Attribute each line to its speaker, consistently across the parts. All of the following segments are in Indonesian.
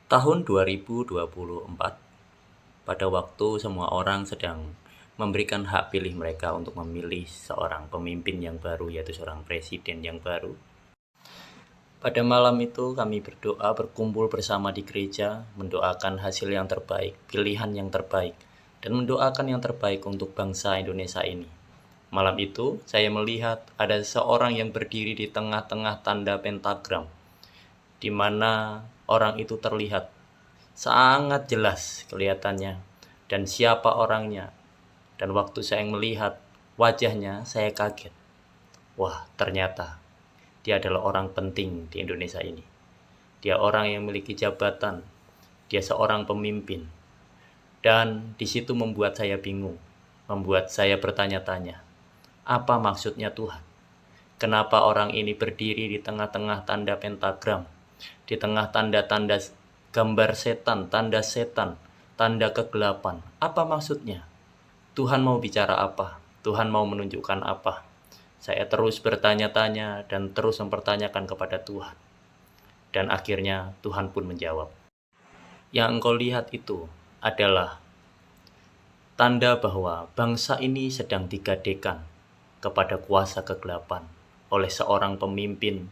Speaker 1: Tahun 2024, pada waktu semua orang sedang memberikan hak pilih mereka untuk memilih seorang pemimpin yang baru, yaitu seorang presiden yang baru. Pada malam itu kami berdoa, berkumpul bersama di gereja, mendoakan hasil yang terbaik, pilihan yang terbaik, dan mendoakan yang terbaik untuk bangsa Indonesia ini. Malam itu saya melihat ada seorang yang berdiri di tengah-tengah tanda pentagram, di mana orang itu terlihat sangat jelas kelihatannya dan siapa orangnya. Dan waktu saya melihat wajahnya, saya kaget. Wah, ternyata dia adalah orang penting di Indonesia ini. Dia orang yang memiliki jabatan, dia seorang pemimpin. Dan di situ membuat saya bingung, membuat saya bertanya-tanya, apa maksudnya Tuhan? Kenapa orang ini berdiri di tengah-tengah tanda pentagram, di tengah tanda-tanda gambar setan, tanda kegelapan? Apa maksudnya? Tuhan mau bicara apa? Tuhan mau menunjukkan apa? Saya terus bertanya-tanya dan terus mempertanyakan kepada Tuhan. Dan akhirnya Tuhan pun menjawab. Yang engkau lihat itu adalah tanda bahwa bangsa ini sedang digadaikan kepada kuasa kegelapan oleh seorang pemimpin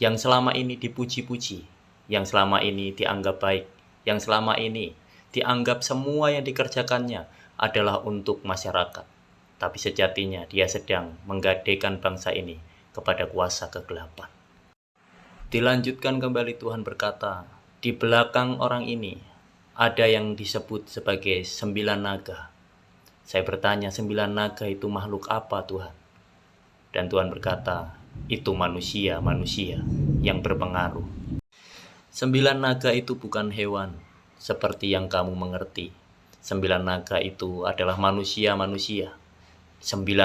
Speaker 1: yang selama ini dipuji-puji, yang selama ini dianggap baik, yang selama ini dianggap semua yang dikerjakannya adalah untuk masyarakat. Tapi sejatinya dia sedang menggadaikan bangsa ini kepada kuasa kegelapan. Dilanjutkan kembali Tuhan berkata, di belakang orang ini ada yang disebut sebagai 9 naga. Saya bertanya, 9 naga itu makhluk apa Tuhan? Dan Tuhan berkata, itu manusia yang berpengaruh. 9 naga itu bukan hewan seperti yang kamu mengerti. 9 naga itu adalah manusia, 9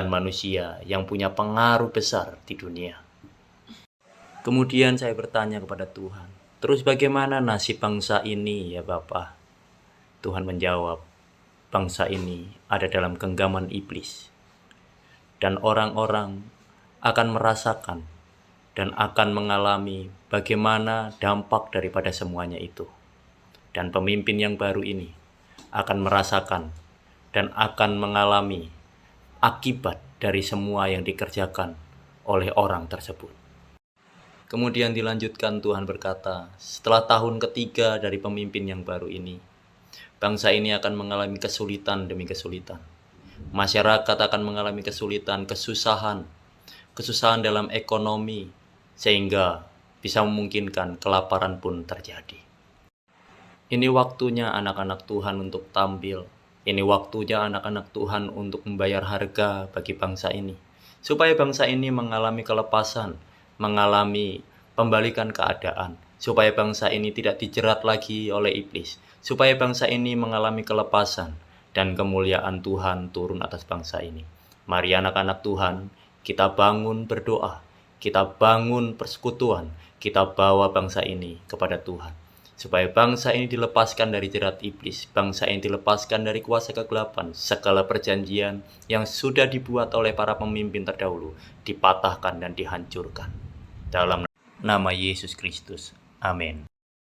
Speaker 1: manusia yang punya pengaruh besar di dunia. Kemudian saya bertanya kepada Tuhan, terus bagaimana nasib bangsa ini ya Bapa? Tuhan menjawab, bangsa ini ada dalam genggaman iblis. Dan orang-orang akan merasakan dan akan mengalami bagaimana dampak daripada semuanya itu. Dan pemimpin yang baru ini akan merasakan dan akan mengalami akibat dari semua yang dikerjakan oleh orang tersebut. Kemudian dilanjutkan Tuhan berkata, setelah tahun ketiga dari pemimpin yang baru ini, bangsa ini akan mengalami kesulitan demi kesulitan. Masyarakat akan mengalami kesusahan dalam ekonomi, sehingga bisa memungkinkan kelaparan pun terjadi. Ini waktunya anak-anak Tuhan untuk tampil. Ini waktunya anak-anak Tuhan untuk membayar harga bagi bangsa ini. Supaya bangsa ini mengalami kelepasan, mengalami pembalikan keadaan. Supaya bangsa ini tidak dijerat lagi oleh iblis. Supaya bangsa ini mengalami kelepasan dan kemuliaan Tuhan turun atas bangsa ini. Mari anak-anak Tuhan, kita bangun berdoa, kita bangun persekutuan, kita bawa bangsa ini kepada Tuhan. Supaya bangsa ini dilepaskan dari jerat iblis, bangsa ini dilepaskan dari kuasa kegelapan, segala perjanjian yang sudah dibuat oleh para pemimpin terdahulu, dipatahkan dan dihancurkan. Dalam nama Yesus Kristus. Amin.